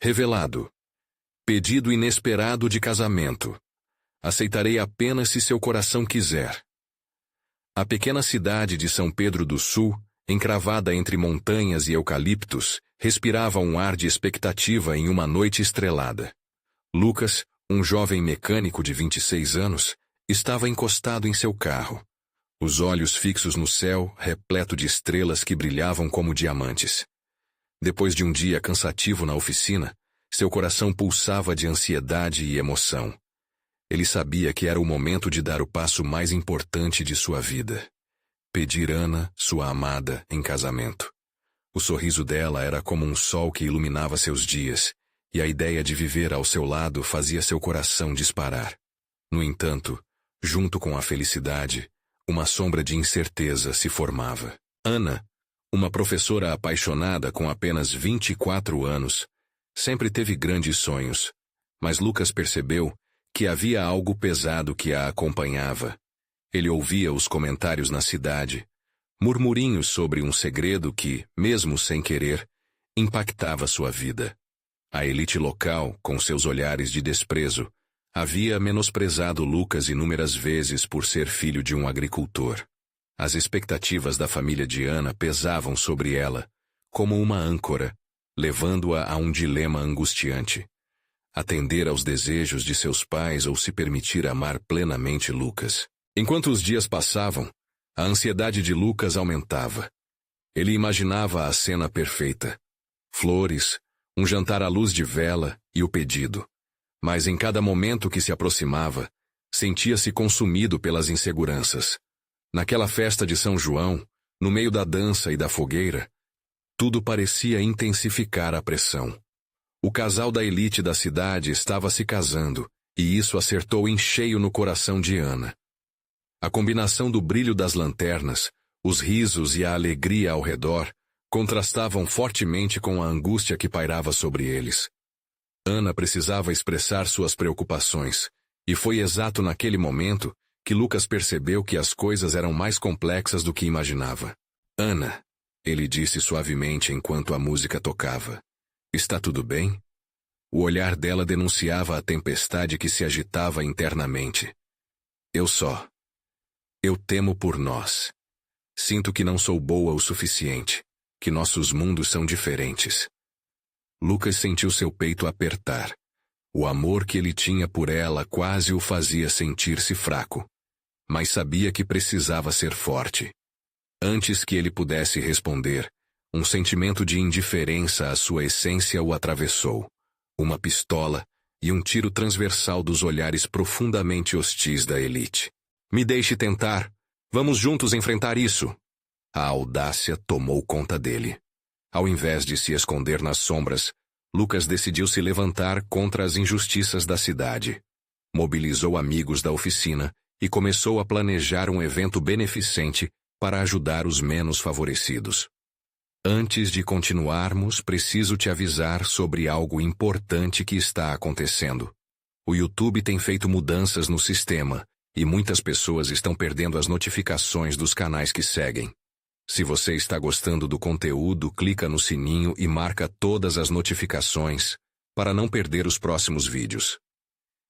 Revelado. Pedido inesperado de casamento. Aceitarei apenas se seu coração quiser. A pequena cidade de São Pedro do Sul, encravada entre montanhas e eucaliptos, respirava um ar de expectativa em uma noite estrelada. Lucas, um jovem mecânico de 26 anos, estava encostado em seu carro. Os olhos fixos no céu, repleto de estrelas que brilhavam como diamantes. Depois de um dia cansativo na oficina, seu coração pulsava de ansiedade e emoção. Ele sabia que era o momento de dar o passo mais importante de sua vida. Pedir Ana, sua amada, em casamento. O sorriso dela era como um sol que iluminava seus dias, e a ideia de viver ao seu lado fazia seu coração disparar. No entanto, junto com a felicidade, uma sombra de incerteza se formava. Ana, uma professora apaixonada com apenas 24 anos, sempre teve grandes sonhos, mas Lucas percebeu que havia algo pesado que a acompanhava. Ele ouvia os comentários na cidade, murmurinhos sobre um segredo que, mesmo sem querer, impactava sua vida. A elite local, com seus olhares de desprezo, havia menosprezado Lucas inúmeras vezes por ser filho de um agricultor. As expectativas da família de Ana pesavam sobre ela, como uma âncora, levando-a a um dilema angustiante. Atender aos desejos de seus pais ou se permitir amar plenamente Lucas. Enquanto os dias passavam, a ansiedade de Lucas aumentava. Ele imaginava a cena perfeita. Flores, um jantar à luz de vela e o pedido. Mas em cada momento que se aproximava, sentia-se consumido pelas inseguranças. Naquela festa de São João, no meio da dança e da fogueira, tudo parecia intensificar a pressão. O casal da elite da cidade estava se casando, e isso acertou em cheio no coração de Ana. A combinação do brilho das lanternas, os risos e a alegria ao redor contrastavam fortemente com a angústia que pairava sobre eles. Ana precisava expressar suas preocupações, e foi exato naquele momento que Lucas percebeu que as coisas eram mais complexas do que imaginava. Ana, ele disse suavemente enquanto a música tocava. Está tudo bem? O olhar dela denunciava a tempestade que se agitava internamente. Eu temo por nós. Sinto que não sou boa o suficiente, que nossos mundos são diferentes. Lucas sentiu seu peito apertar. O amor que ele tinha por ela quase o fazia sentir-se fraco. Mas sabia que precisava ser forte. Antes que ele pudesse responder, um sentimento de indiferença à sua essência o atravessou. Uma pistola e um tiro transversal dos olhares profundamente hostis da elite. Me deixe tentar. Vamos juntos enfrentar isso. A audácia tomou conta dele. Ao invés de se esconder nas sombras, Lucas decidiu se levantar contra as injustiças da cidade. Mobilizou amigos da oficina e começou a planejar um evento beneficente para ajudar os menos favorecidos. Antes de continuarmos, preciso te avisar sobre algo importante que está acontecendo. O YouTube tem feito mudanças no sistema e muitas pessoas estão perdendo as notificações dos canais que seguem. Se você está gostando do conteúdo, clica no sininho e marca todas as notificações para não perder os próximos vídeos.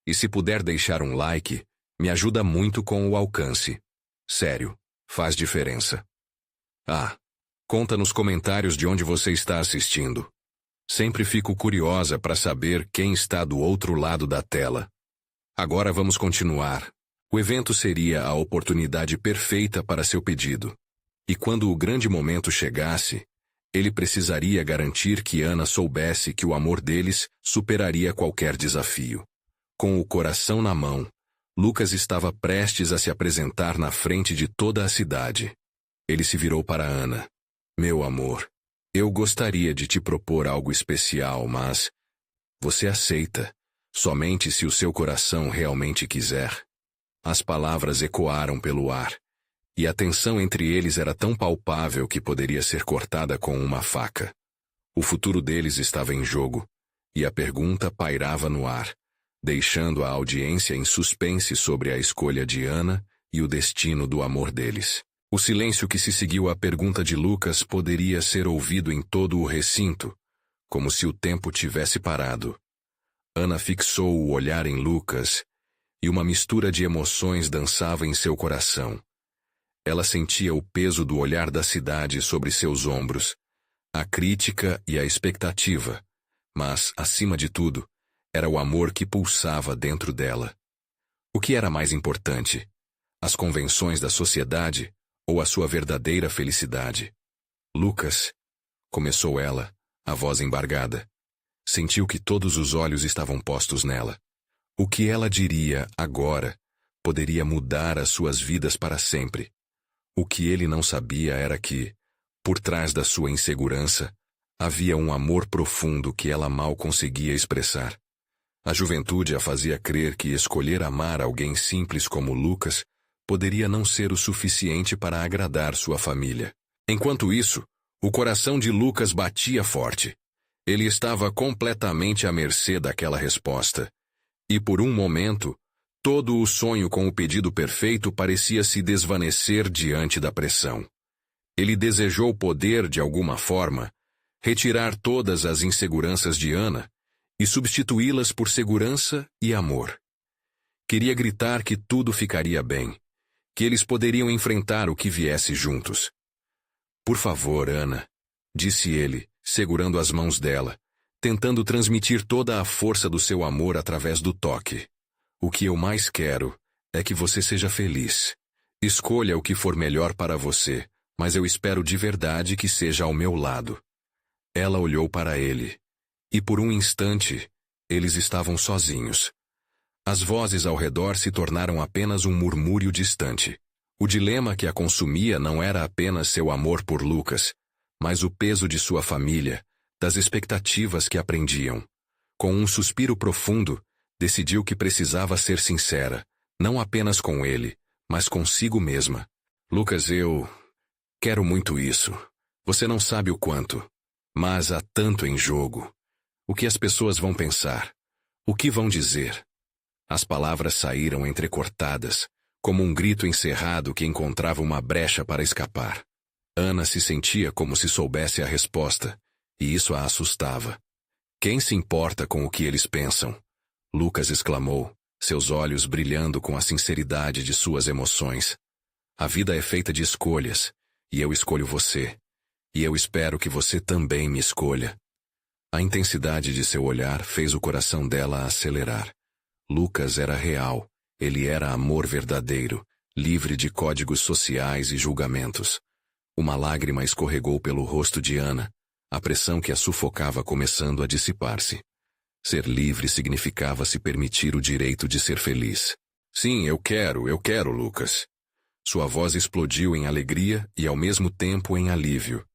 E se puder deixar um like, me ajuda muito com o alcance. Sério, faz diferença. Conta nos comentários de onde você está assistindo. Sempre fico curiosa para saber quem está do outro lado da tela. Agora vamos continuar. O evento seria a oportunidade perfeita para seu pedido. E quando o grande momento chegasse, ele precisaria garantir que Ana soubesse que o amor deles superaria qualquer desafio. Com o coração na mão, Lucas estava prestes a se apresentar na frente de toda a cidade. Ele se virou para Ana. Meu amor, eu gostaria de te propor algo especial, mas você aceita, somente se o seu coração realmente quiser. As palavras ecoaram pelo ar, e a tensão entre eles era tão palpável que poderia ser cortada com uma faca. O futuro deles estava em jogo, e a pergunta pairava no ar, deixando a audiência em suspense sobre a escolha de Ana e o destino do amor deles. O silêncio que se seguiu à pergunta de Lucas poderia ser ouvido em todo o recinto, como se o tempo tivesse parado. Ana fixou o olhar em Lucas, e uma mistura de emoções dançava em seu coração. Ela sentia o peso do olhar da cidade sobre seus ombros, a crítica e a expectativa, mas, acima de tudo, era o amor que pulsava dentro dela. O que era mais importante? As convenções da sociedade ou a sua verdadeira felicidade? Lucas, começou ela, a voz embargada. Sentiu que todos os olhos estavam postos nela. O que ela diria agora poderia mudar as suas vidas para sempre. O que ele não sabia era que, por trás da sua insegurança, havia um amor profundo que ela mal conseguia expressar. A juventude a fazia crer que escolher amar alguém simples como Lucas poderia não ser o suficiente para agradar sua família. Enquanto isso, o coração de Lucas batia forte. Ele estava completamente à mercê daquela resposta. E por um momento, todo o sonho com o pedido perfeito parecia se desvanecer diante da pressão. Ele desejou poder, de alguma forma, retirar todas as inseguranças de Ana e substituí-las por segurança e amor. Queria gritar que tudo ficaria bem, que eles poderiam enfrentar o que viesse juntos. Por favor, Ana, disse ele, segurando as mãos dela, tentando transmitir toda a força do seu amor através do toque. O que eu mais quero é que você seja feliz. Escolha o que for melhor para você, mas eu espero de verdade que seja ao meu lado. Ela olhou para ele. E por um instante, eles estavam sozinhos. As vozes ao redor se tornaram apenas um murmúrio distante. O dilema que a consumia não era apenas seu amor por Lucas, mas o peso de sua família, das expectativas que aprendiam. Com um suspiro profundo, decidiu que precisava ser sincera, não apenas com ele, mas consigo mesma. Lucas, eu quero muito isso. Você não sabe o quanto. Mas há tanto em jogo. O que as pessoas vão pensar? O que vão dizer? As palavras saíram entrecortadas, como um grito encerrado que encontrava uma brecha para escapar. Ana se sentia como se soubesse a resposta, e isso a assustava. Quem se importa com o que eles pensam? Lucas exclamou, seus olhos brilhando com a sinceridade de suas emoções. A vida é feita de escolhas, e eu escolho você. E eu espero que você também me escolha. A intensidade de seu olhar fez o coração dela acelerar. Lucas era real, ele era amor verdadeiro, livre de códigos sociais e julgamentos. Uma lágrima escorregou pelo rosto de Ana, a pressão que a sufocava começando a dissipar-se. Ser livre significava se permitir o direito de ser feliz. Sim, eu quero, Lucas. Sua voz explodiu em alegria e ao mesmo tempo em alívio.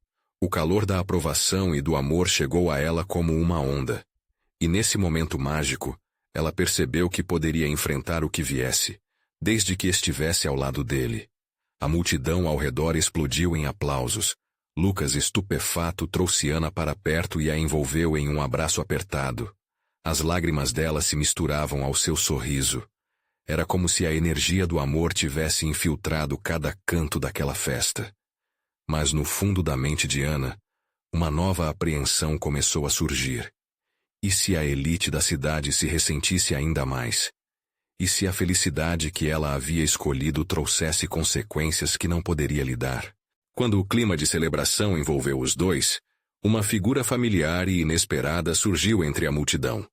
O calor da aprovação e do amor chegou a ela como uma onda. E nesse momento mágico, ela percebeu que poderia enfrentar o que viesse, desde que estivesse ao lado dele. A multidão ao redor explodiu em aplausos. Lucas, estupefato, trouxe Ana para perto e a envolveu em um abraço apertado. As lágrimas dela se misturavam ao seu sorriso. Era como se a energia do amor tivesse infiltrado cada canto daquela festa. Mas no fundo da mente de Ana, uma nova apreensão começou a surgir. E se a elite da cidade se ressentisse ainda mais? E se a felicidade que ela havia escolhido trouxesse consequências que não poderia lidar? Quando o clima de celebração envolveu os dois, uma figura familiar e inesperada surgiu entre a multidão.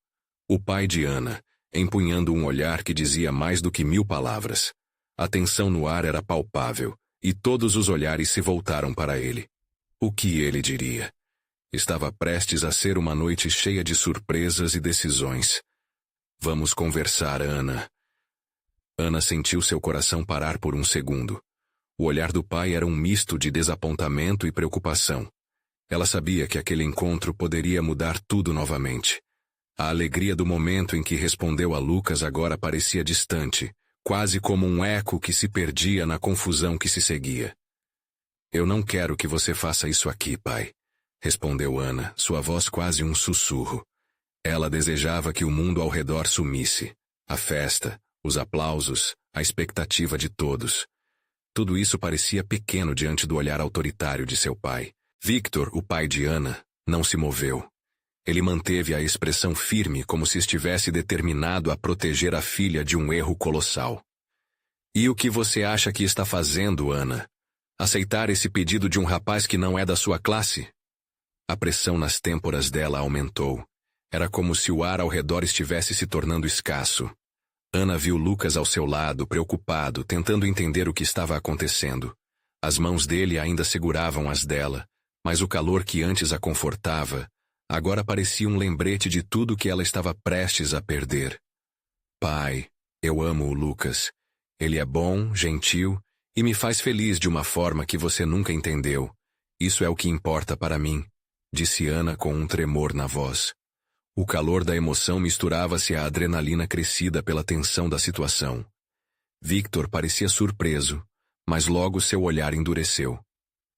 O pai de Ana, empunhando um olhar que dizia mais do que 1000 palavras. A tensão no ar era palpável, e todos os olhares se voltaram para ele. O que ele diria? Estava prestes a ser uma noite cheia de surpresas e decisões. Vamos conversar, Ana. Ana sentiu seu coração parar por um segundo. O olhar do pai era um misto de desapontamento e preocupação. Ela sabia que aquele encontro poderia mudar tudo novamente. A alegria do momento em que respondeu a Lucas agora parecia distante, quase como um eco que se perdia na confusão que se seguia. Eu não quero que você faça isso aqui, pai, respondeu Ana, sua voz quase um sussurro. Ela desejava que o mundo ao redor sumisse. A festa, os aplausos, a expectativa de todos. Tudo isso parecia pequeno diante do olhar autoritário de seu pai. Victor, o pai de Ana, não se moveu. Ele manteve a expressão firme como se estivesse determinado a proteger a filha de um erro colossal. E o que você acha que está fazendo, Ana? Aceitar esse pedido de um rapaz que não é da sua classe? A pressão nas têmporas dela aumentou. Era como se o ar ao redor estivesse se tornando escasso. Ana viu Lucas ao seu lado, preocupado, tentando entender o que estava acontecendo. As mãos dele ainda seguravam as dela, mas o calor que antes a confortava, agora parecia um lembrete de tudo que ela estava prestes a perder. Pai, eu amo o Lucas. Ele é bom, gentil e me faz feliz de uma forma que você nunca entendeu. Isso é o que importa para mim, disse Ana com um tremor na voz. O calor da emoção misturava-se à adrenalina crescida pela tensão da situação. Victor parecia surpreso, mas logo seu olhar endureceu.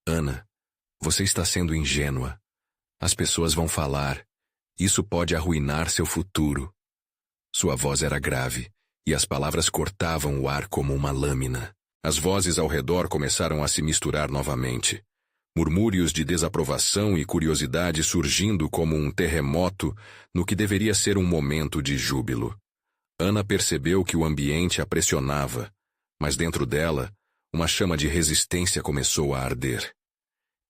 Ana, você está sendo ingênua. As pessoas vão falar. Isso pode arruinar seu futuro. Sua voz era grave, e as palavras cortavam o ar como uma lâmina. As vozes ao redor começaram a se misturar novamente. Murmúrios de desaprovação e curiosidade surgindo como um terremoto no que deveria ser um momento de júbilo. Ana percebeu que o ambiente a pressionava, mas dentro dela, uma chama de resistência começou a arder.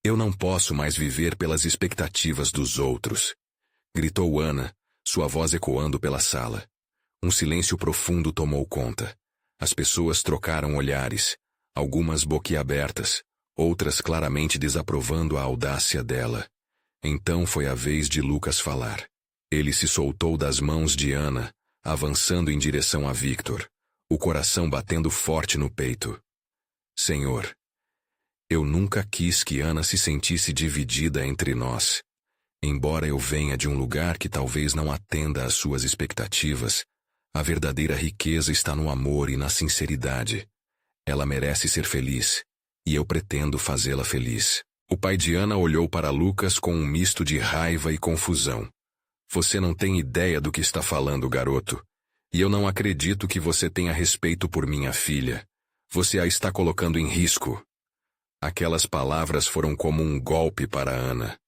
Eu não posso mais viver pelas expectativas dos outros, gritou Ana, sua voz ecoando pela sala. Um silêncio profundo tomou conta. As pessoas trocaram olhares, algumas boquiabertas, outras claramente desaprovando a audácia dela. Então foi a vez de Lucas falar. Ele se soltou das mãos de Ana, avançando em direção a Victor, o coração batendo forte no peito. Senhor, eu nunca quis que Ana se sentisse dividida entre nós. Embora eu venha de um lugar que talvez não atenda às suas expectativas, a verdadeira riqueza está no amor e na sinceridade. Ela merece ser feliz, e eu pretendo fazê-la feliz. O pai de Ana olhou para Lucas com um misto de raiva e confusão. Você não tem ideia do que está falando, garoto. E eu não acredito que você tenha respeito por minha filha. Você a está colocando em risco. Aquelas palavras foram como um golpe para Ana.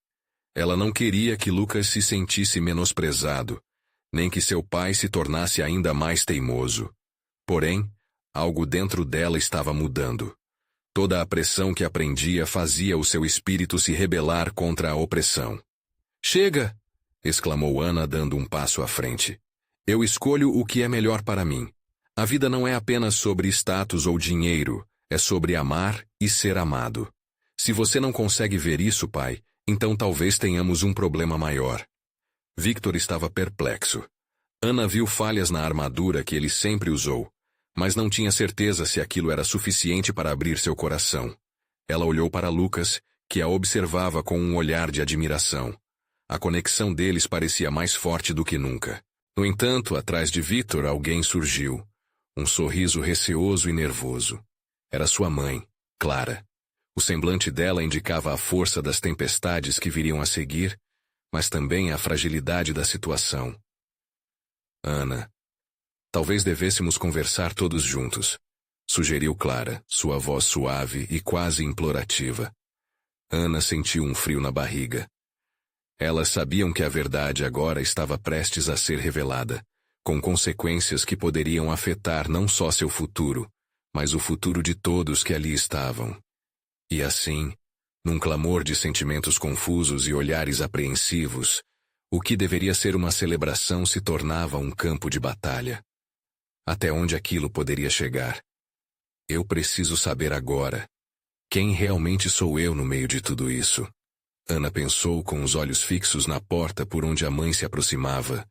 Ela não queria que Lucas se sentisse menosprezado, nem que seu pai se tornasse ainda mais teimoso. Porém, algo dentro dela estava mudando. Toda a pressão que aprendia fazia o seu espírito se rebelar contra a opressão. Chega! Exclamou Ana dando um passo à frente. Eu escolho o que é melhor para mim. A vida não é apenas sobre status ou dinheiro, é sobre amar e ser amado. Se você não consegue ver isso, pai, então talvez tenhamos um problema maior. Victor estava perplexo. Ana viu falhas na armadura que ele sempre usou, mas não tinha certeza se aquilo era suficiente para abrir seu coração. Ela olhou para Lucas, que a observava com um olhar de admiração. A conexão deles parecia mais forte do que nunca. No entanto, atrás de Victor alguém surgiu. Um sorriso receoso e nervoso. Era sua mãe, Clara. O semblante dela indicava a força das tempestades que viriam a seguir, mas também a fragilidade da situação. Ana, talvez devêssemos conversar todos juntos, sugeriu Clara, sua voz suave e quase implorativa. Ana sentiu um frio na barriga. Elas sabiam que a verdade agora estava prestes a ser revelada, com consequências que poderiam afetar não só seu futuro, mas o futuro de todos que ali estavam. E assim, num clamor de sentimentos confusos e olhares apreensivos, o que deveria ser uma celebração se tornava um campo de batalha. Até onde aquilo poderia chegar? Eu preciso saber agora. Quem realmente sou eu no meio de tudo isso? Ana pensou com os olhos fixos na porta por onde a mãe se aproximava,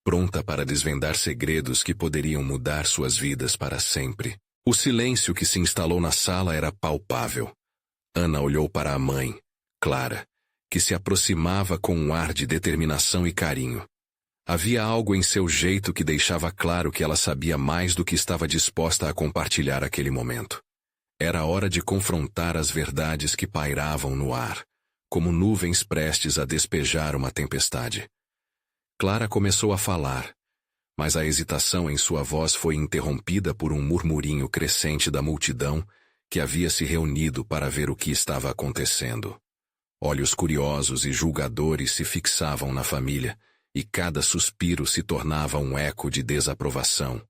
pronta para desvendar segredos que poderiam mudar suas vidas para sempre. O silêncio que se instalou na sala era palpável. Ana olhou para a mãe, Clara, que se aproximava com um ar de determinação e carinho. Havia algo em seu jeito que deixava claro que ela sabia mais do que estava disposta a compartilhar aquele momento. Era hora de confrontar as verdades que pairavam no ar, como nuvens prestes a despejar uma tempestade. Clara começou a falar, mas a hesitação em sua voz foi interrompida por um murmurinho crescente da multidão que havia se reunido para ver o que estava acontecendo. Olhos curiosos e julgadores se fixavam na família, e cada suspiro se tornava um eco de desaprovação.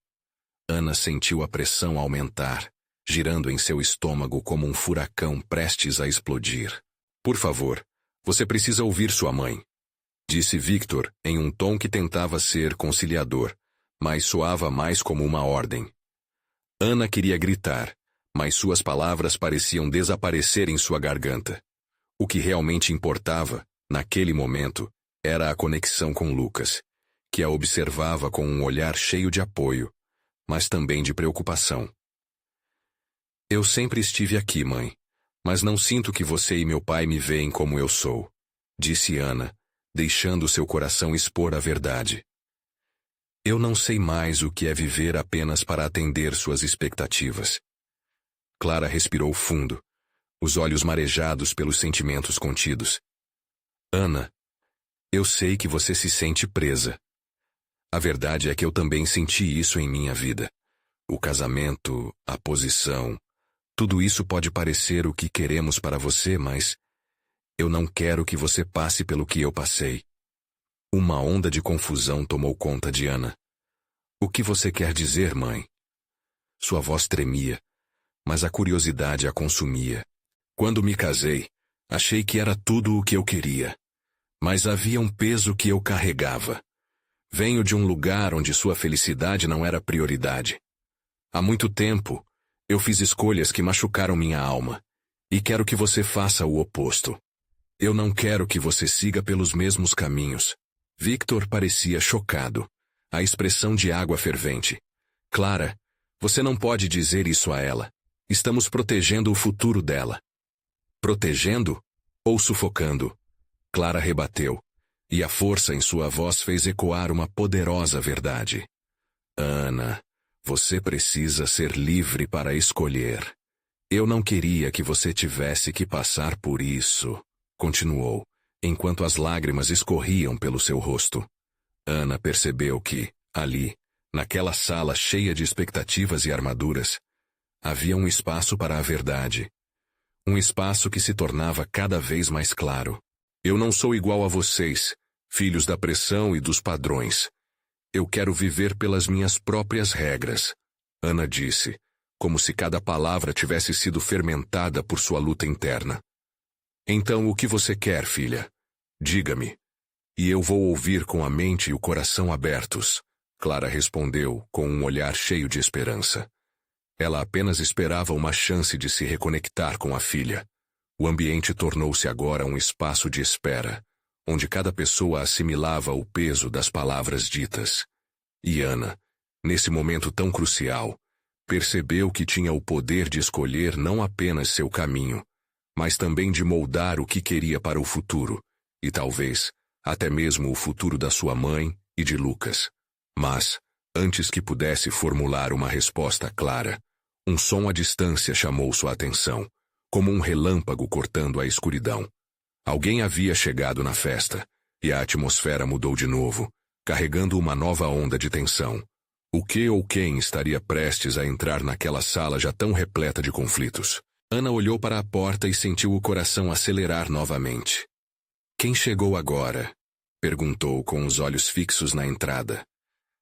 Ana sentiu a pressão aumentar, girando em seu estômago como um furacão prestes a explodir. Por favor, você precisa ouvir sua mãe, disse Victor em um tom que tentava ser conciliador, mas soava mais como uma ordem. Ana queria gritar, mas suas palavras pareciam desaparecer em sua garganta. O que realmente importava, naquele momento, era a conexão com Lucas, que a observava com um olhar cheio de apoio, mas também de preocupação. Eu sempre estive aqui, mãe, mas não sinto que você e meu pai me veem como eu sou, disse Ana, deixando seu coração expor a verdade. Eu não sei mais o que é viver apenas para atender suas expectativas. Clara respirou fundo, os olhos marejados pelos sentimentos contidos. Ana, eu sei que você se sente presa. A verdade é que eu também senti isso em minha vida. O casamento, a posição, tudo isso pode parecer o que queremos para você, mas eu não quero que você passe pelo que eu passei. Uma onda de confusão tomou conta de Ana. O que você quer dizer, mãe? Sua voz tremia, mas a curiosidade a consumia. Quando me casei, achei que era tudo o que eu queria. Mas havia um peso que eu carregava. Venho de um lugar onde sua felicidade não era prioridade. Há muito tempo, eu fiz escolhas que machucaram minha alma, e quero que você faça o oposto. Eu não quero que você siga pelos mesmos caminhos. Victor parecia chocado. A expressão de água fervente. Clara, você não pode dizer isso a ela. Estamos protegendo o futuro dela. Protegendo? Ou sufocando? Clara rebateu, e a força em sua voz fez ecoar uma poderosa verdade. Ana, você precisa ser livre para escolher. Eu não queria que você tivesse que passar por isso, continuou, enquanto as lágrimas escorriam pelo seu rosto. Ana percebeu que, ali, naquela sala cheia de expectativas e armaduras, havia um espaço para a verdade. Um espaço que se tornava cada vez mais claro. Eu não sou igual a vocês, filhos da pressão e dos padrões. Eu quero viver pelas minhas próprias regras, Ana disse, como se cada palavra tivesse sido fermentada por sua luta interna. Então o que você quer, filha? Diga-me. E eu vou ouvir com a mente e o coração abertos, Clara respondeu com um olhar cheio de esperança. Ela apenas esperava uma chance de se reconectar com a filha. O ambiente tornou-se agora um espaço de espera, onde cada pessoa assimilava o peso das palavras ditas. E Ana, nesse momento tão crucial, percebeu que tinha o poder de escolher não apenas seu caminho, mas também de moldar o que queria para o futuro, e talvez até mesmo o futuro da sua mãe e de Lucas. Mas, antes que pudesse formular uma resposta clara, um som à distância chamou sua atenção, como um relâmpago cortando a escuridão. Alguém havia chegado na festa, e a atmosfera mudou de novo, carregando uma nova onda de tensão. O que ou quem estaria prestes a entrar naquela sala já tão repleta de conflitos? Ana olhou para a porta e sentiu o coração acelerar novamente. Quem chegou agora? Perguntou com os olhos fixos na entrada.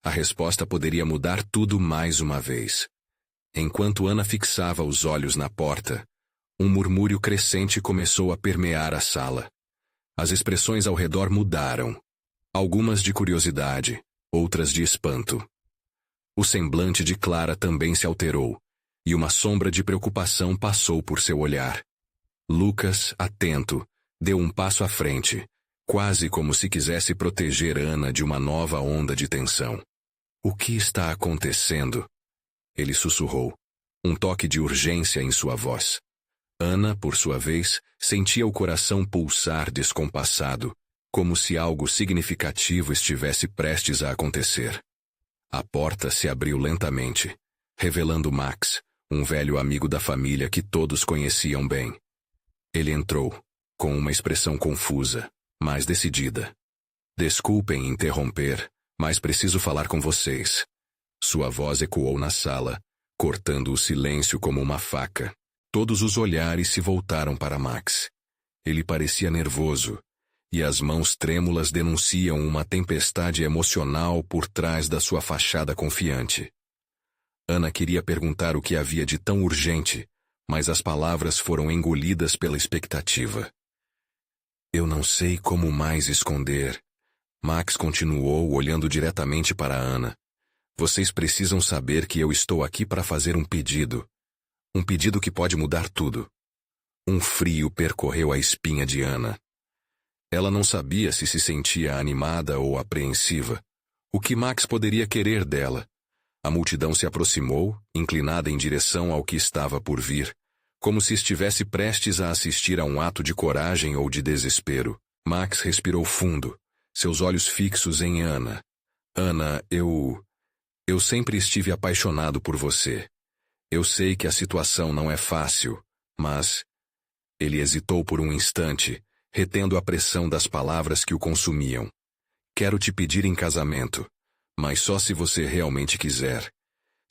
A resposta poderia mudar tudo mais uma vez. Enquanto Ana fixava os olhos na porta, um murmúrio crescente começou a permear a sala. As expressões ao redor mudaram. Algumas de curiosidade, outras de espanto. O semblante de Clara também se alterou, e uma sombra de preocupação passou por seu olhar. Lucas, atento, deu um passo à frente, quase como se quisesse proteger Ana de uma nova onda de tensão. O que está acontecendo? Ele sussurrou, um toque de urgência em sua voz. Ana, por sua vez, sentia o coração pulsar descompassado, como se algo significativo estivesse prestes a acontecer. A porta se abriu lentamente, revelando Max, um velho amigo da família que todos conheciam bem. Ele entrou, com uma expressão confusa, mas decidida. Desculpem interromper, mas preciso falar com vocês. Sua voz ecoou na sala, cortando o silêncio como uma faca. Todos os olhares se voltaram para Max. Ele parecia nervoso, e as mãos trêmulas denunciam uma tempestade emocional por trás da sua fachada confiante. Ana queria perguntar o que havia de tão urgente, mas as palavras foram engolidas pela expectativa. Eu não sei como mais esconder. Max continuou olhando diretamente para Ana. Vocês precisam saber que eu estou aqui para fazer um pedido. Um pedido que pode mudar tudo. Um frio percorreu a espinha de Ana. Ela não sabia se sentia animada ou apreensiva. O que Max poderia querer dela? A multidão se aproximou, inclinada em direção ao que estava por vir, como se estivesse prestes a assistir a um ato de coragem ou de desespero. Max respirou fundo, seus olhos fixos em Ana. Ana, eu sempre estive apaixonado por você. Eu sei que a situação não é fácil, mas... Ele hesitou por um instante, retendo a pressão das palavras que o consumiam. Quero te pedir em casamento, mas só se você realmente quiser.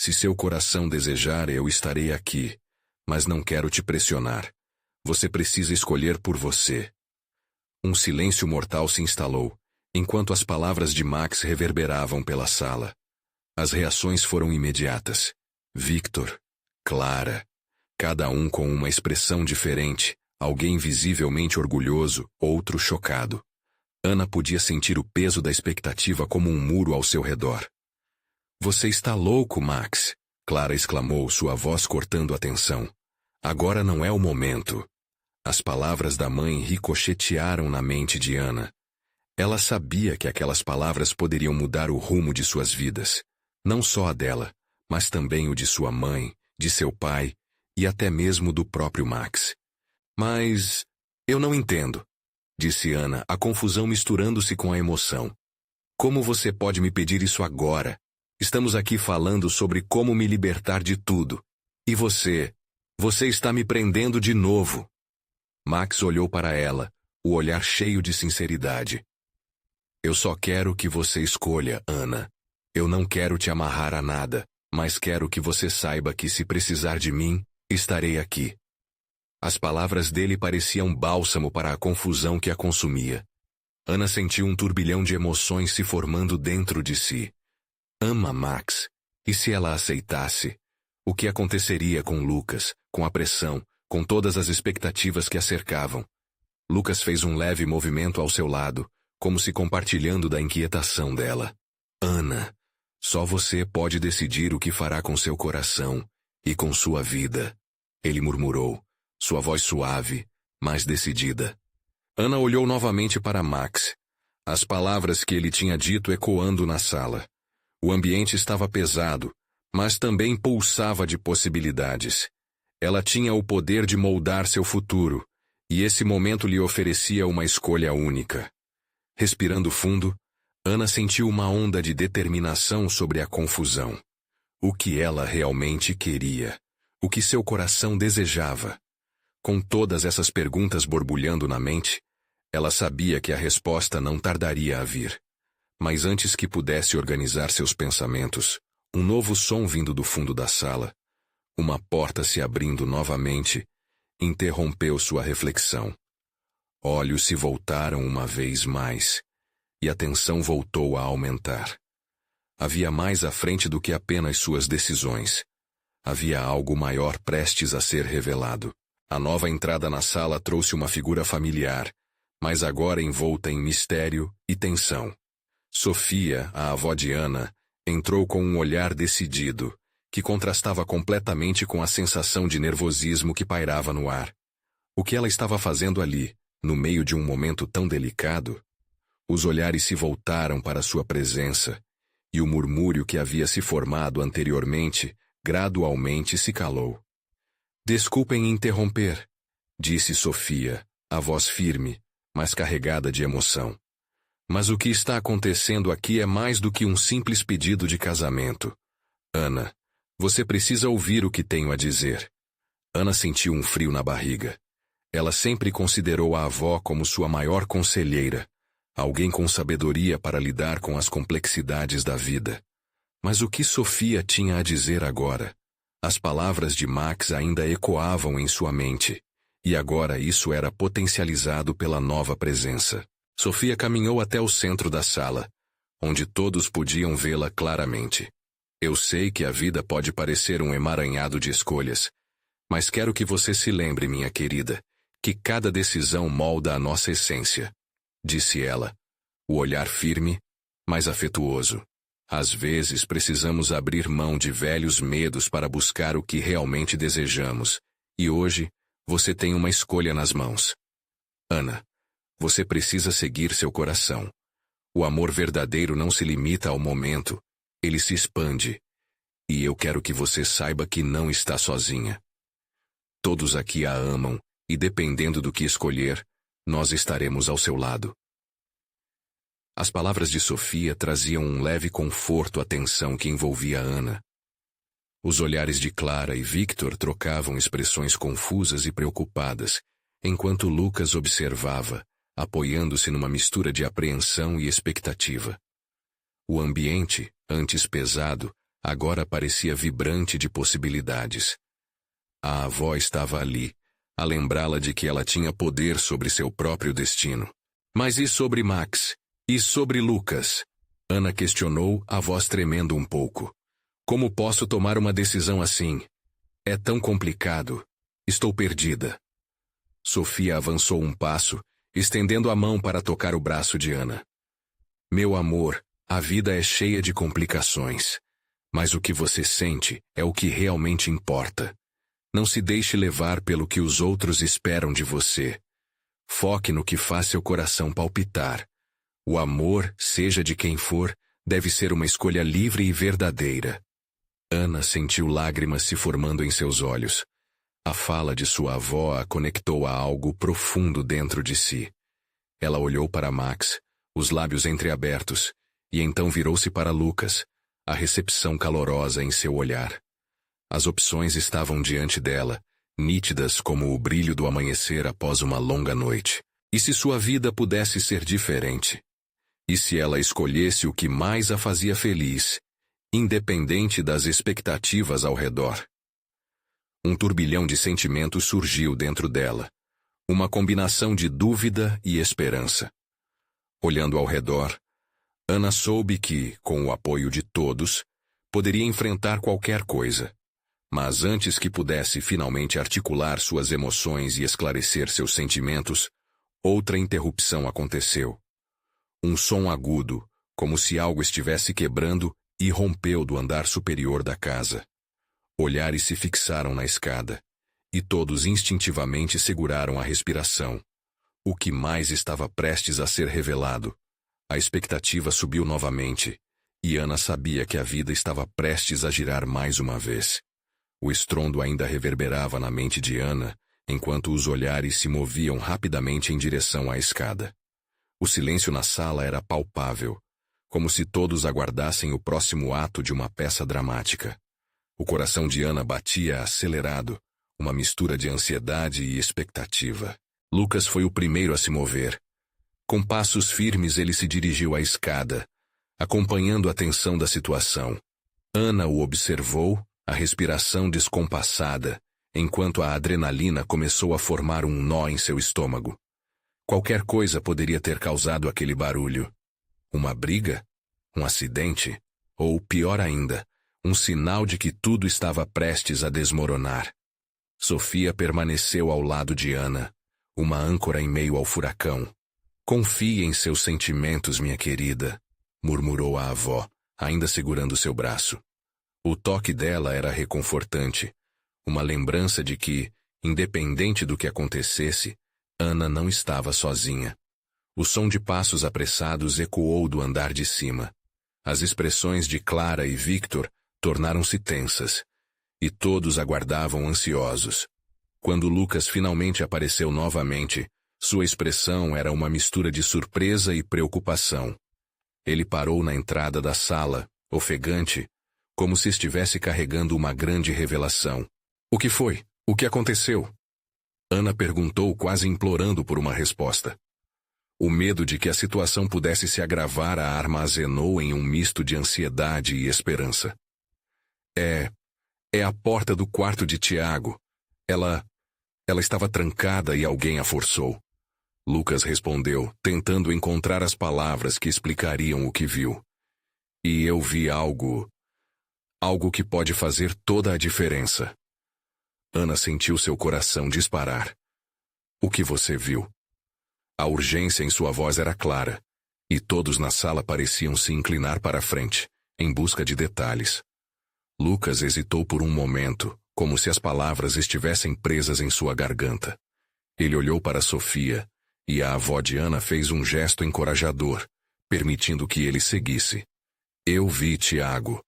Se seu coração desejar, eu estarei aqui, mas não quero te pressionar. Você precisa escolher por você. Um silêncio mortal se instalou, enquanto as palavras de Max reverberavam pela sala. As reações foram imediatas. Victor, Clara, cada um com uma expressão diferente, alguém visivelmente orgulhoso, outro chocado. Ana podia sentir o peso da expectativa como um muro ao seu redor. Você está louco, Max, Clara exclamou, sua voz cortando a tensão. Agora não é o momento. As palavras da mãe ricochetearam na mente de Ana. Ela sabia que aquelas palavras poderiam mudar o rumo de suas vidas. Não só a dela, mas também o de sua mãe, de seu pai e até mesmo do próprio Max. Mas eu não entendo, disse Ana, a confusão misturando-se com a emoção. Como você pode me pedir isso agora? Estamos aqui falando sobre como me libertar de tudo. E você está me prendendo de novo. Max olhou para ela, o olhar cheio de sinceridade. Eu só quero que você escolha, Ana. Eu não quero te amarrar a nada, mas quero que você saiba que se precisar de mim, estarei aqui. As palavras dele pareciam bálsamo para a confusão que a consumia. Ana sentiu um turbilhão de emoções se formando dentro de si. Ama Max. E se ela aceitasse? O que aconteceria com Lucas, com a pressão, com todas as expectativas que a cercavam? Lucas fez um leve movimento ao seu lado, como se compartilhando da inquietação dela. Ana, só você pode decidir o que fará com seu coração e com sua vida, ele murmurou, sua voz suave, mas decidida. Ana olhou novamente para Max, as palavras que ele tinha dito ecoando na sala. O ambiente estava pesado, mas também pulsava de possibilidades. Ela tinha o poder de moldar seu futuro, e esse momento lhe oferecia uma escolha única. Respirando fundo, Ana sentiu uma onda de determinação sobre a confusão. O que ela realmente queria? O que seu coração desejava? Com todas essas perguntas borbulhando na mente, ela sabia que a resposta não tardaria a vir. Mas antes que pudesse organizar seus pensamentos, um novo som vindo do fundo da sala, uma porta se abrindo novamente, interrompeu sua reflexão. Olhos se voltaram uma vez mais, e a tensão voltou a aumentar. Havia mais à frente do que apenas suas decisões. Havia algo maior prestes a ser revelado. A nova entrada na sala trouxe uma figura familiar, mas agora envolta em mistério e tensão. Sofia, a avó de Ana, entrou com um olhar decidido, que contrastava completamente com a sensação de nervosismo que pairava no ar. O que ela estava fazendo ali, no meio de um momento tão delicado? Os olhares se voltaram para sua presença, e o murmúrio que havia se formado anteriormente, gradualmente se calou. Desculpem interromper, disse Sofia, a voz firme, mas carregada de emoção. Mas o que está acontecendo aqui é mais do que um simples pedido de casamento. Ana, você precisa ouvir o que tenho a dizer. Ana sentiu um frio na barriga. Ela sempre considerou a avó como sua maior conselheira, alguém com sabedoria para lidar com as complexidades da vida. Mas o que Sofia tinha a dizer agora? As palavras de Max ainda ecoavam em sua mente, E agora isso era potencializado pela nova presença. Sofia caminhou até o centro da sala, onde todos podiam vê-la claramente. Eu sei que a vida pode parecer um emaranhado de escolhas, mas quero que você se lembre, minha querida, que cada decisão molda a nossa essência, disse ela, o olhar firme, mas afetuoso. Às vezes precisamos abrir mão de velhos medos para buscar o que realmente desejamos, e hoje você tem uma escolha nas mãos. Ana, você precisa seguir seu coração. O amor verdadeiro não se limita ao momento, ele se expande. E eu quero que você saiba que não está sozinha. Todos aqui a amam, e dependendo do que escolher, nós estaremos ao seu lado. As palavras de Sofia traziam um leve conforto à tensão que envolvia Ana. Os olhares de Clara e Victor trocavam expressões confusas e preocupadas, enquanto Lucas observava, apoiando-se numa mistura de apreensão e expectativa. O ambiente, antes pesado, agora parecia vibrante de possibilidades. A avó estava ali, a lembrá-la de que ela tinha poder sobre seu próprio destino. Mas e sobre Max? E sobre Lucas? Ana questionou, a voz tremendo um pouco. Como posso tomar uma decisão assim? É tão complicado. Estou perdida. Sofia avançou um passo, estendendo a mão para tocar o braço de Ana. Meu amor, a vida é cheia de complicações. Mas o que você sente é o que realmente importa. Não se deixe levar pelo que os outros esperam de você. Foque no que faz seu coração palpitar. O amor, seja de quem for, deve ser uma escolha livre e verdadeira. Ana sentiu lágrimas se formando em seus olhos. A fala de sua avó a conectou a algo profundo dentro de si. Ela olhou para Max, os lábios entreabertos, e então virou-se para Lucas, a recepção calorosa em seu olhar. As opções estavam diante dela, nítidas como o brilho do amanhecer após uma longa noite. E se sua vida pudesse ser diferente? E se ela escolhesse o que mais a fazia feliz, independente das expectativas ao redor? Um turbilhão de sentimentos surgiu dentro dela, uma combinação de dúvida e esperança. Olhando ao redor, Ana soube que, com o apoio de todos, poderia enfrentar qualquer coisa. Mas antes que pudesse finalmente articular suas emoções e esclarecer seus sentimentos, outra interrupção aconteceu. Um som agudo, como se algo estivesse quebrando, irrompeu do andar superior da casa. Olhares se fixaram na escada, e todos instintivamente seguraram a respiração. O que mais estava prestes a ser revelado? A expectativa subiu novamente, e Ana sabia que a vida estava prestes a girar mais uma vez. O estrondo ainda reverberava na mente de Ana, enquanto os olhares se moviam rapidamente em direção à escada. O silêncio na sala era palpável, como se todos aguardassem o próximo ato de uma peça dramática. O coração de Ana batia acelerado, uma mistura de ansiedade e expectativa. Lucas foi o primeiro a se mover. Com passos firmes ele se dirigiu à escada, acompanhando a tensão da situação. Ana o observou, a respiração descompassada, enquanto a adrenalina começou a formar um nó em seu estômago. Qualquer coisa poderia ter causado aquele barulho. Uma briga? Um acidente? Ou, pior ainda, um sinal de que tudo estava prestes a desmoronar. Sofia permaneceu ao lado de Ana, uma âncora em meio ao furacão. Confie em seus sentimentos, minha querida, murmurou a avó, ainda segurando seu braço. O toque dela era reconfortante, uma lembrança de que, independente do que acontecesse, Ana não estava sozinha. O som de passos apressados ecoou do andar de cima. As expressões de Clara e Victor tornaram-se tensas, e todos aguardavam ansiosos. Quando Lucas finalmente apareceu novamente, sua expressão era uma mistura de surpresa e preocupação. Ele parou na entrada da sala, ofegante, como se estivesse carregando uma grande revelação. O que foi? O que aconteceu? Ana perguntou, quase implorando por uma resposta. O medo de que a situação pudesse se agravar a armazenou em um misto de ansiedade e esperança. É a porta do quarto de Tiago. Ela Ela estava trancada e alguém a forçou. Lucas respondeu, tentando encontrar as palavras que explicariam o que viu. E eu vi algo que pode fazer toda a diferença. Ana sentiu seu coração disparar. O que você viu? A urgência em sua voz era clara, e todos na sala pareciam se inclinar para a frente, em busca de detalhes. Lucas hesitou por um momento, como se as palavras estivessem presas em sua garganta. Ele olhou para Sofia, e a avó de Ana fez um gesto encorajador, permitindo que ele seguisse. Eu vi Tiago.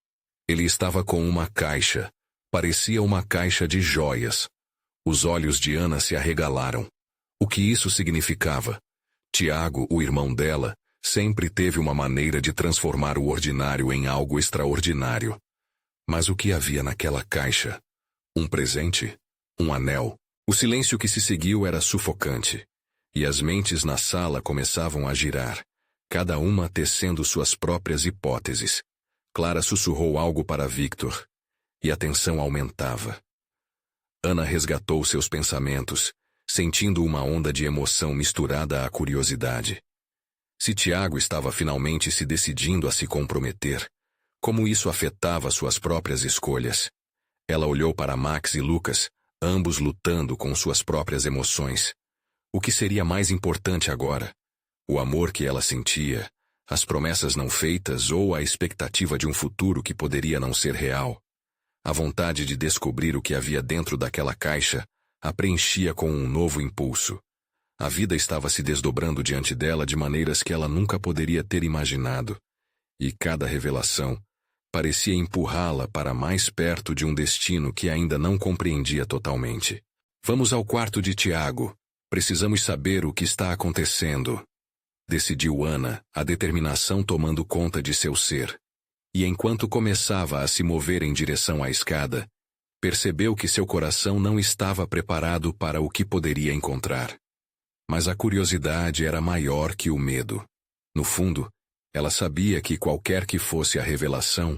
Ele estava com uma caixa. Parecia uma caixa de joias. Os olhos de Ana se arregalaram. O que isso significava? Tiago, o irmão dela, sempre teve uma maneira de transformar o ordinário em algo extraordinário. Mas o que havia naquela caixa? Um presente? Um anel? O silêncio que se seguiu era sufocante. E as mentes na sala começavam a girar, cada uma tecendo suas próprias hipóteses. Clara sussurrou algo para Victor, e a tensão aumentava. Ana resgatou seus pensamentos, sentindo uma onda de emoção misturada à curiosidade. Se Tiago estava finalmente se decidindo a se comprometer, como isso afetava suas próprias escolhas? Ela olhou para Max e Lucas, ambos lutando com suas próprias emoções. O que seria mais importante agora? O amor que ela sentia, as promessas não feitas ou a expectativa de um futuro que poderia não ser real? A vontade de descobrir o que havia dentro daquela caixa a preenchia com um novo impulso. A vida estava se desdobrando diante dela de maneiras que ela nunca poderia ter imaginado. E cada revelação parecia empurrá-la para mais perto de um destino que ainda não compreendia totalmente. Vamos ao quarto de Tiago. Precisamos saber o que está acontecendo. Decidiu Ana, a determinação tomando conta de seu ser. E enquanto começava a se mover em direção à escada, percebeu que seu coração não estava preparado para o que poderia encontrar. Mas a curiosidade era maior que o medo. No fundo, ela sabia que qualquer que fosse a revelação,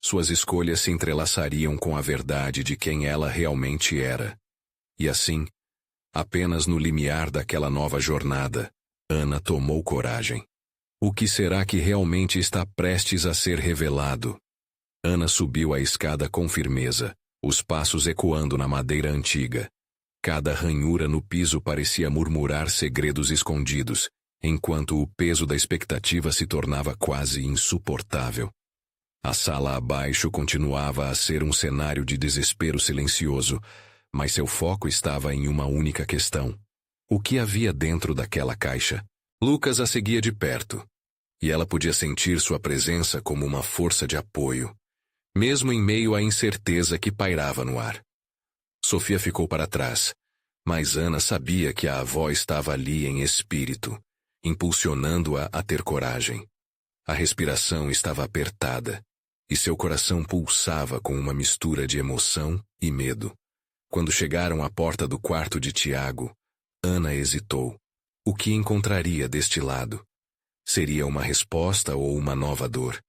suas escolhas se entrelaçariam com a verdade de quem ela realmente era. E assim, apenas no limiar daquela nova jornada, Ana tomou coragem. O que será que realmente está prestes a ser revelado? Ana subiu a escada com firmeza, os passos ecoando na madeira antiga. Cada ranhura no piso parecia murmurar segredos escondidos, enquanto o peso da expectativa se tornava quase insuportável. A sala abaixo continuava a ser um cenário de desespero silencioso, mas seu foco estava em uma única questão. O que havia dentro daquela caixa? Lucas a seguia de perto, e ela podia sentir sua presença como uma força de apoio, mesmo em meio à incerteza que pairava no ar. Sofia ficou para trás, mas Ana sabia que a avó estava ali em espírito, impulsionando-a a ter coragem. A respiração estava apertada, e seu coração pulsava com uma mistura de emoção e medo. Quando chegaram à porta do quarto de Tiago, Ana hesitou. O que encontraria deste lado? Seria uma resposta ou uma nova dor?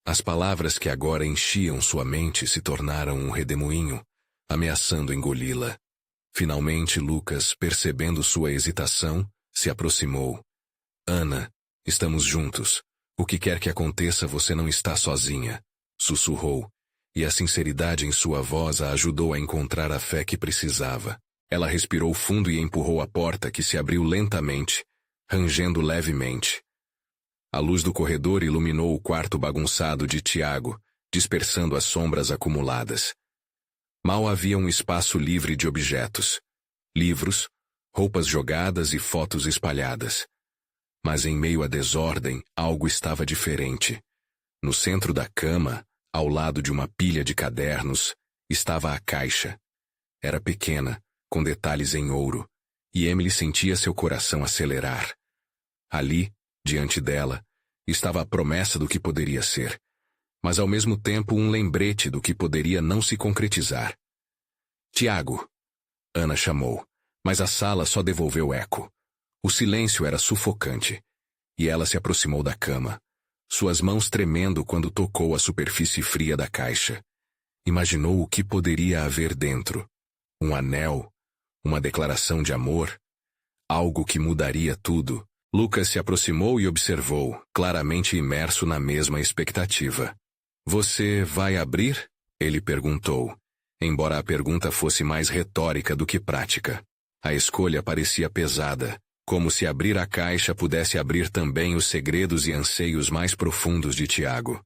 As palavras que agora enchiam sua mente se tornaram um redemoinho, ameaçando engoli-la. Finalmente Lucas, percebendo sua hesitação, se aproximou. Ana, estamos juntos. O que quer que aconteça, você não está sozinha, sussurrou, e a sinceridade em sua voz a ajudou a encontrar a fé que precisava. Ela respirou fundo e empurrou a porta que se abriu lentamente, rangendo levemente. A luz do corredor iluminou o quarto bagunçado de Tiago, dispersando as sombras acumuladas. Mal havia um espaço livre de objetos. Livros, roupas jogadas e fotos espalhadas. Mas em meio à desordem, algo estava diferente. No centro da cama, ao lado de uma pilha de cadernos, estava a caixa. Era pequena, com detalhes em ouro, e Emily sentia seu coração acelerar. Ali, diante dela, estava a promessa do que poderia ser, mas ao mesmo tempo um lembrete do que poderia não se concretizar. Tiago! Ana chamou, mas a sala só devolveu eco. O silêncio era sufocante, e ela se aproximou da cama, suas mãos tremendo quando tocou a superfície fria da caixa. Imaginou o que poderia haver dentro. Um anel, Uma declaração de amor? Algo que mudaria tudo. Lucas se aproximou e observou, claramente imerso na mesma expectativa. Você vai abrir? Ele perguntou. Embora a pergunta fosse mais retórica do que prática. A escolha parecia pesada, como se abrir a caixa pudesse abrir também os segredos e anseios mais profundos de Tiago.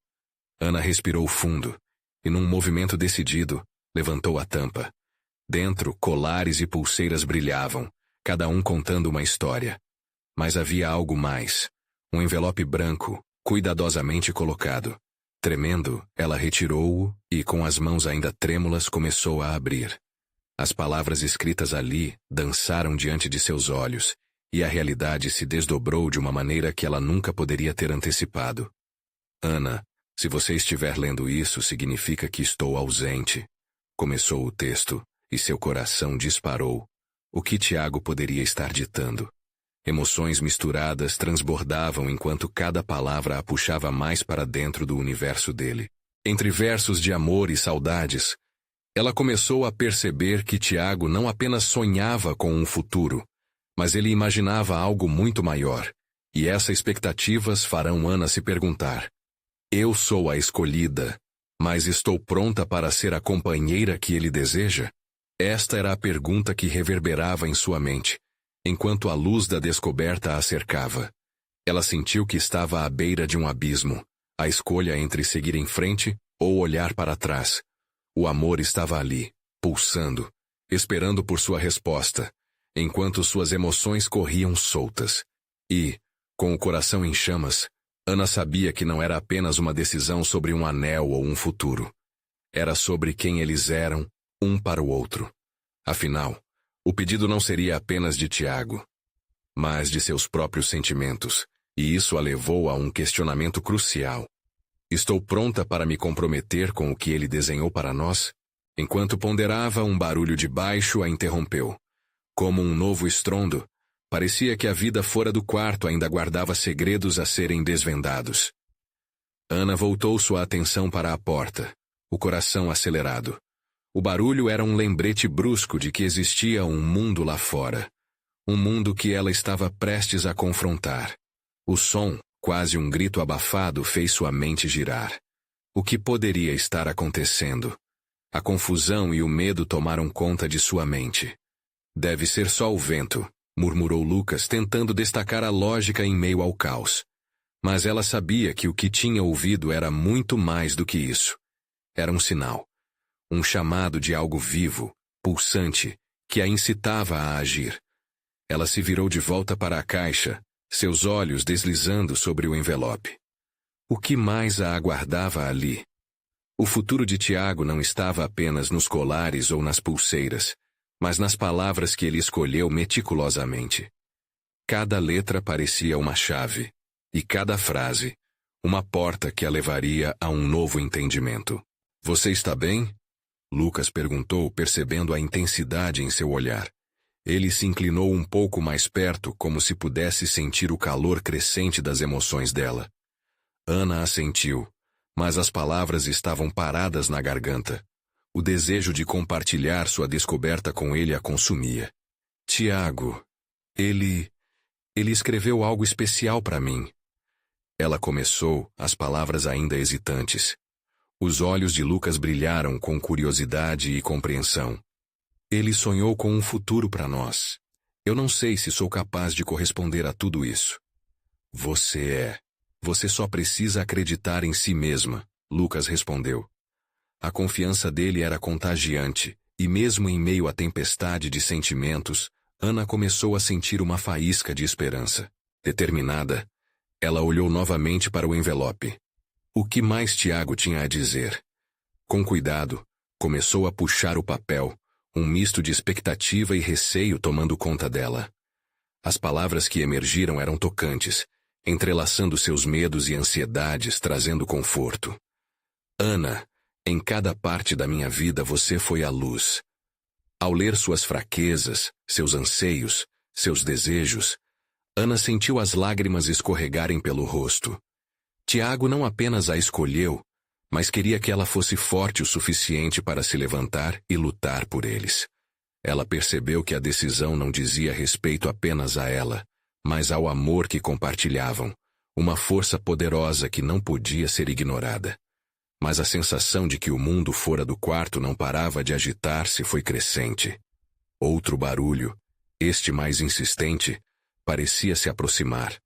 Ana respirou fundo, e num movimento decidido, levantou a tampa. Dentro, colares e pulseiras brilhavam, cada um contando uma história. Mas havia algo mais. Um envelope branco, cuidadosamente colocado. Tremendo, ela retirou-o e, com as mãos ainda trêmulas, começou a abrir. As palavras escritas ali dançaram diante de seus olhos, e a realidade se desdobrou de uma maneira que ela nunca poderia ter antecipado. Ana, se você estiver lendo isso, significa que estou ausente. Começou o texto, e seu coração disparou. O que Tiago poderia estar ditando? Emoções misturadas transbordavam enquanto cada palavra a puxava mais para dentro do universo dele. Entre versos de amor e saudades, ela começou a perceber que Tiago não apenas sonhava com um futuro, mas ele imaginava algo muito maior, e essas expectativas farão Ana se perguntar: eu sou a escolhida, mas estou pronta para ser a companheira que ele deseja? Esta era a pergunta que reverberava em sua mente, enquanto a luz da descoberta a cercava. Ela sentiu que estava à beira de um abismo, a escolha entre seguir em frente ou olhar para trás. O amor estava ali, pulsando, esperando por sua resposta, enquanto suas emoções corriam soltas. E, com o coração em chamas, Ana sabia que não era apenas uma decisão sobre um anel ou um futuro. Era sobre quem eles eram, um para o outro. Afinal, o pedido não seria apenas de Tiago, mas de seus próprios sentimentos, e isso a levou a um questionamento crucial. Estou pronta para me comprometer com o que ele desenhou para nós? Enquanto ponderava, um barulho de baixo a interrompeu. Como um novo estrondo, parecia que a vida fora do quarto ainda guardava segredos a serem desvendados. Ana voltou sua atenção para a porta, o coração acelerado. O barulho era um lembrete brusco de que existia um mundo lá fora. Um mundo que ela estava prestes a confrontar. O som, quase um grito abafado, fez sua mente girar. O que poderia estar acontecendo? A confusão e o medo tomaram conta de sua mente. Deve ser só o vento, murmurou Lucas, tentando destacar a lógica em meio ao caos. Mas ela sabia que o que tinha ouvido era muito mais do que isso. Era um sinal. Um chamado de algo vivo, pulsante, que a incitava a agir. Ela se virou de volta para a caixa, seus olhos deslizando sobre o envelope. O que mais a aguardava ali? O futuro de Tiago não estava apenas nos colares ou nas pulseiras, mas nas palavras que ele escolheu meticulosamente. Cada letra parecia uma chave, e cada frase, uma porta que a levaria a um novo entendimento. Você está bem? Lucas perguntou, percebendo a intensidade em seu olhar. Ele se inclinou um pouco mais perto, como se pudesse sentir o calor crescente das emoções dela. Ana assentiu, mas as palavras estavam paradas na garganta. O desejo de compartilhar sua descoberta com ele a consumia. Tiago, ele escreveu algo especial para mim. Ela começou, as palavras ainda hesitantes. Os olhos de Lucas brilharam com curiosidade e compreensão. Ele sonhou com um futuro para nós. Eu não sei se sou capaz de corresponder a tudo isso. Você é. Você só precisa acreditar em si mesma, Lucas respondeu. A confiança dele era contagiante, e mesmo em meio à tempestade de sentimentos, Ana começou a sentir uma faísca de esperança. Determinada, ela olhou novamente para o envelope. O que mais Tiago tinha a dizer? Com cuidado, começou a puxar o papel, um misto de expectativa e receio tomando conta dela. As palavras que emergiram eram tocantes, entrelaçando seus medos e ansiedades, trazendo conforto. Ana, em cada parte da minha vida você foi a luz. Ao ler suas fraquezas, seus anseios, seus desejos, Ana sentiu as lágrimas escorregarem pelo rosto. Tiago não apenas a escolheu, mas queria que ela fosse forte o suficiente para se levantar e lutar por eles. Ela percebeu que a decisão não dizia respeito apenas a ela, mas ao amor que compartilhavam, uma força poderosa que não podia ser ignorada. Mas a sensação de que o mundo fora do quarto não parava de agitar-se foi crescente. Outro barulho, este mais insistente, parecia se aproximar.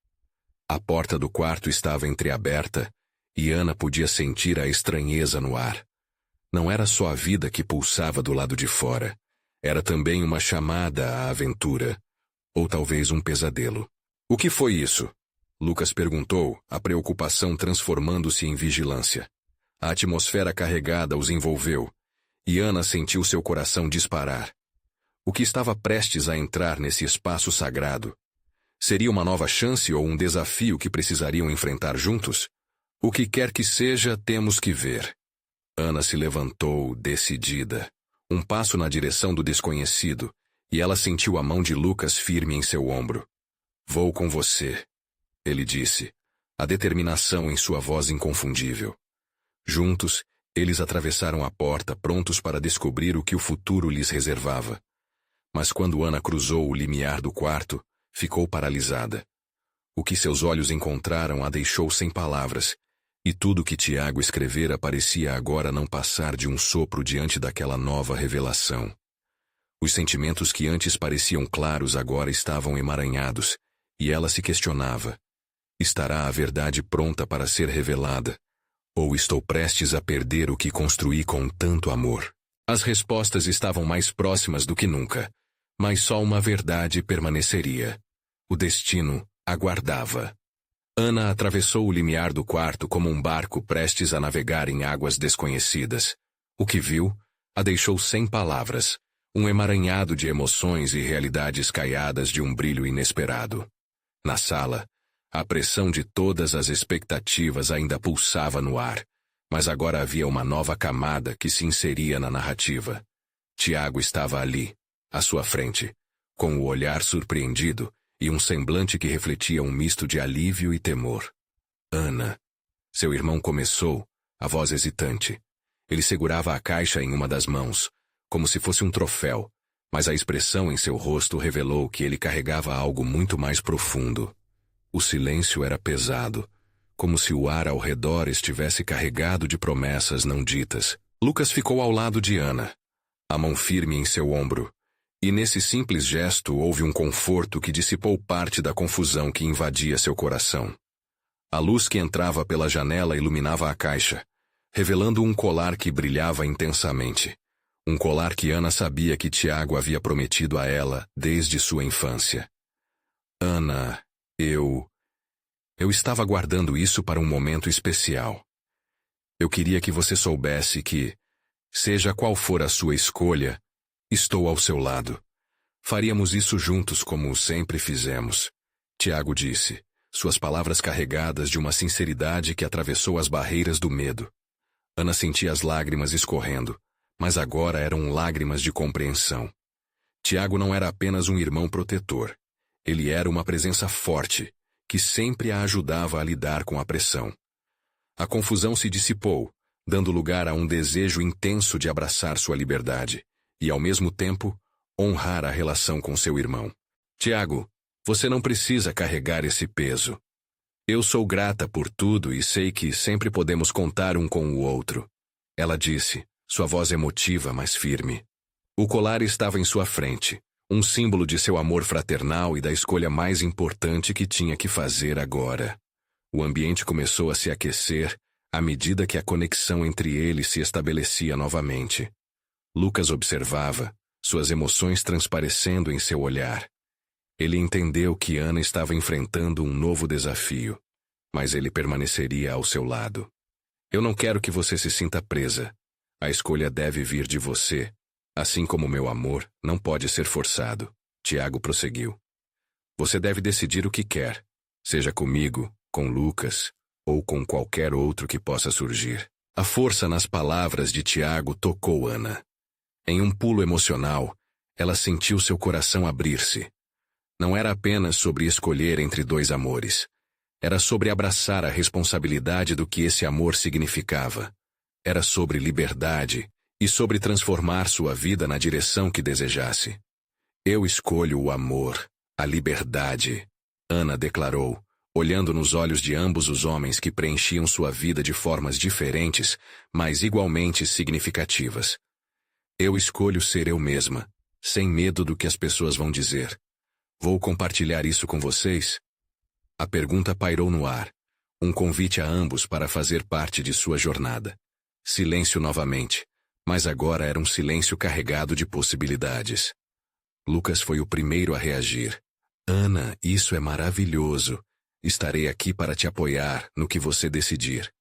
A porta do quarto estava entreaberta, e Ana podia sentir a estranheza no ar. Não era só a vida que pulsava do lado de fora. Era também uma chamada à aventura. Ou talvez um pesadelo. O que foi isso? Lucas perguntou, a preocupação transformando-se em vigilância. A atmosfera carregada os envolveu, e Ana sentiu seu coração disparar. O que estava prestes a entrar nesse espaço sagrado? Seria uma nova chance ou um desafio que precisariam enfrentar juntos? O que quer que seja, temos que ver. Ana se levantou, decidida. Um passo na direção do desconhecido, e ela sentiu a mão de Lucas firme em seu ombro. Vou com você, ele disse, a determinação em sua voz inconfundível. Juntos, eles atravessaram a porta, prontos para descobrir o que o futuro lhes reservava. Mas quando Ana cruzou o limiar do quarto, ficou paralisada. O que seus olhos encontraram a deixou sem palavras, e tudo que Tiago escrevera parecia agora não passar de um sopro diante daquela nova revelação. Os sentimentos que antes pareciam claros agora estavam emaranhados, e ela se questionava: estará a verdade pronta para ser revelada? Ou estou prestes a perder o que construí com tanto amor? As respostas estavam mais próximas do que nunca, mas só uma verdade permaneceria. O destino aguardava. Ana atravessou o limiar do quarto como um barco prestes a navegar em águas desconhecidas. O que viu a deixou sem palavras, um emaranhado de emoções e realidades caiadas de um brilho inesperado. Na sala, a pressão de todas as expectativas ainda pulsava no ar, mas agora havia uma nova camada que se inseria na narrativa. Tiago estava ali, à sua frente, com o olhar surpreendido e um semblante que refletia um misto de alívio e temor. Ana. Seu irmão começou, a voz hesitante. Ele segurava a caixa em uma das mãos, como se fosse um troféu, mas a expressão em seu rosto revelou que ele carregava algo muito mais profundo. O silêncio era pesado, como se o ar ao redor estivesse carregado de promessas não ditas. Lucas ficou ao lado de Ana, a mão firme em seu ombro, e nesse simples gesto houve um conforto que dissipou parte da confusão que invadia seu coração. A luz que entrava pela janela iluminava a caixa, revelando um colar que brilhava intensamente. Um colar que Ana sabia que Tiago havia prometido a ela desde sua infância. Ana, eu estava guardando isso para um momento especial. Eu queria que você soubesse que, seja qual for a sua escolha, estou ao seu lado. Faríamos isso juntos como sempre fizemos. Tiago disse, suas palavras carregadas de uma sinceridade que atravessou as barreiras do medo. Ana sentia as lágrimas escorrendo, mas agora eram lágrimas de compreensão. Tiago não era apenas um irmão protetor. Ele era uma presença forte, que sempre a ajudava a lidar com a pressão. A confusão se dissipou, dando lugar a um desejo intenso de abraçar sua liberdade, e ao mesmo tempo, honrar a relação com seu irmão. Tiago, você não precisa carregar esse peso. Eu sou grata por tudo e sei que sempre podemos contar um com o outro. Ela disse, sua voz emotiva, mas firme. O colar estava em sua frente, um símbolo de seu amor fraternal e da escolha mais importante que tinha que fazer agora. O ambiente começou a se aquecer à medida que a conexão entre eles se estabelecia novamente. Lucas observava, suas emoções transparecendo em seu olhar. Ele entendeu que Ana estava enfrentando um novo desafio, mas ele permaneceria ao seu lado. Eu não quero que você se sinta presa. A escolha deve vir de você, assim como meu amor não pode ser forçado. Tiago prosseguiu. Você deve decidir o que quer, seja comigo, com Lucas, ou com qualquer outro que possa surgir. A força nas palavras de Tiago tocou Ana. Em um pulo emocional, ela sentiu seu coração abrir-se. Não era apenas sobre escolher entre dois amores. Era sobre abraçar a responsabilidade do que esse amor significava. Era sobre liberdade e sobre transformar sua vida na direção que desejasse. Eu escolho o amor, a liberdade, Ana declarou, olhando nos olhos de ambos os homens que preenchiam sua vida de formas diferentes, mas igualmente significativas. Eu escolho ser eu mesma, sem medo do que as pessoas vão dizer. Vou compartilhar isso com vocês? A pergunta pairou no ar, um convite a ambos para fazer parte de sua jornada. Silêncio novamente, mas agora era um silêncio carregado de possibilidades. Lucas foi o primeiro a reagir. Ana, isso é maravilhoso. Estarei aqui para te apoiar no que você decidir.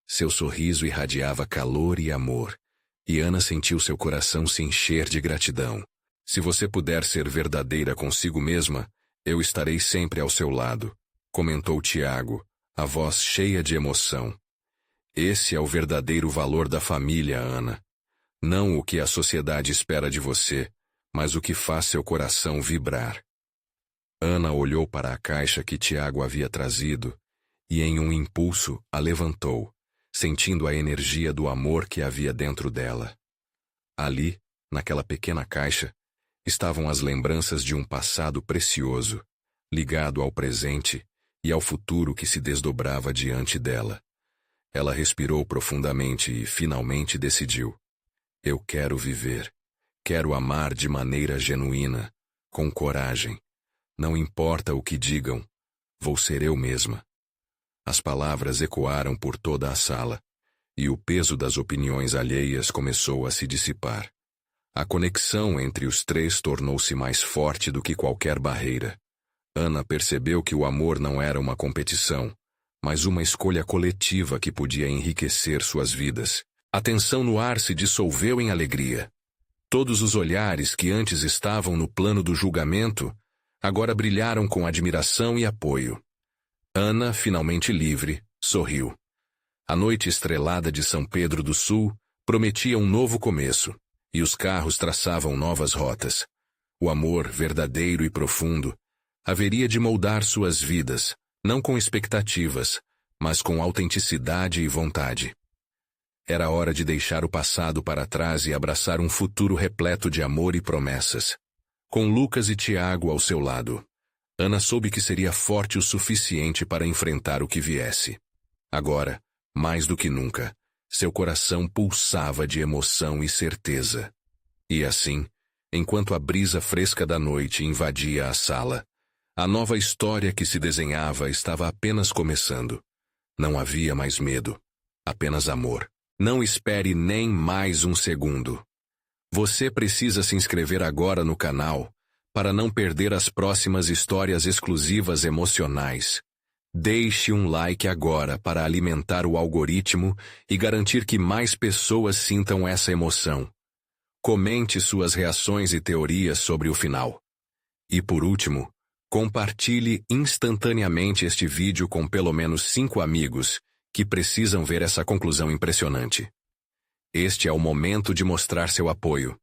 Seu sorriso irradiava calor e amor, e Ana sentiu seu coração se encher de gratidão. Se você puder ser verdadeira consigo mesma, eu estarei sempre ao seu lado, comentou Tiago, a voz cheia de emoção. Esse é o verdadeiro valor da família, Ana. Não o que a sociedade espera de você, mas o que faz seu coração vibrar. Ana olhou para a caixa que Tiago havia trazido e, em um impulso, a levantou, sentindo a energia do amor que havia dentro dela. Ali, naquela pequena caixa, estavam as lembranças de um passado precioso, ligado ao presente e ao futuro que se desdobrava diante dela. Ela respirou profundamente e, finalmente, decidiu. Eu quero viver. Quero amar de maneira genuína, com coragem. Não importa o que digam, vou ser eu mesma. As palavras ecoaram por toda a sala, e o peso das opiniões alheias começou a se dissipar. A conexão entre os três tornou-se mais forte do que qualquer barreira. Ana percebeu que o amor não era uma competição, mas uma escolha coletiva que podia enriquecer suas vidas. A tensão no ar se dissolveu em alegria. Todos os olhares que antes estavam no plano do julgamento, agora brilharam com admiração e apoio. Ana, finalmente livre, sorriu. A noite estrelada de São Pedro do Sul prometia um novo começo, e os carros traçavam novas rotas. O amor, verdadeiro e profundo, haveria de moldar suas vidas, não com expectativas, mas com autenticidade e vontade. Era hora de deixar o passado para trás e abraçar um futuro repleto de amor e promessas. Com Lucas e Tiago ao seu lado, Ana soube que seria forte o suficiente para enfrentar o que viesse. Agora, mais do que nunca, seu coração pulsava de emoção e certeza. E assim, enquanto a brisa fresca da noite invadia a sala, a nova história que se desenhava estava apenas começando. Não havia mais medo, apenas amor. Não espere nem mais um segundo. Você precisa se inscrever agora no canal para não perder as próximas histórias exclusivas emocionais. Deixe um like agora para alimentar o algoritmo e garantir que mais pessoas sintam essa emoção. Comente suas reações e teorias sobre o final. E por último, compartilhe instantaneamente este vídeo com pelo menos 5 amigos que precisam ver essa conclusão impressionante. Este é o momento de mostrar seu apoio.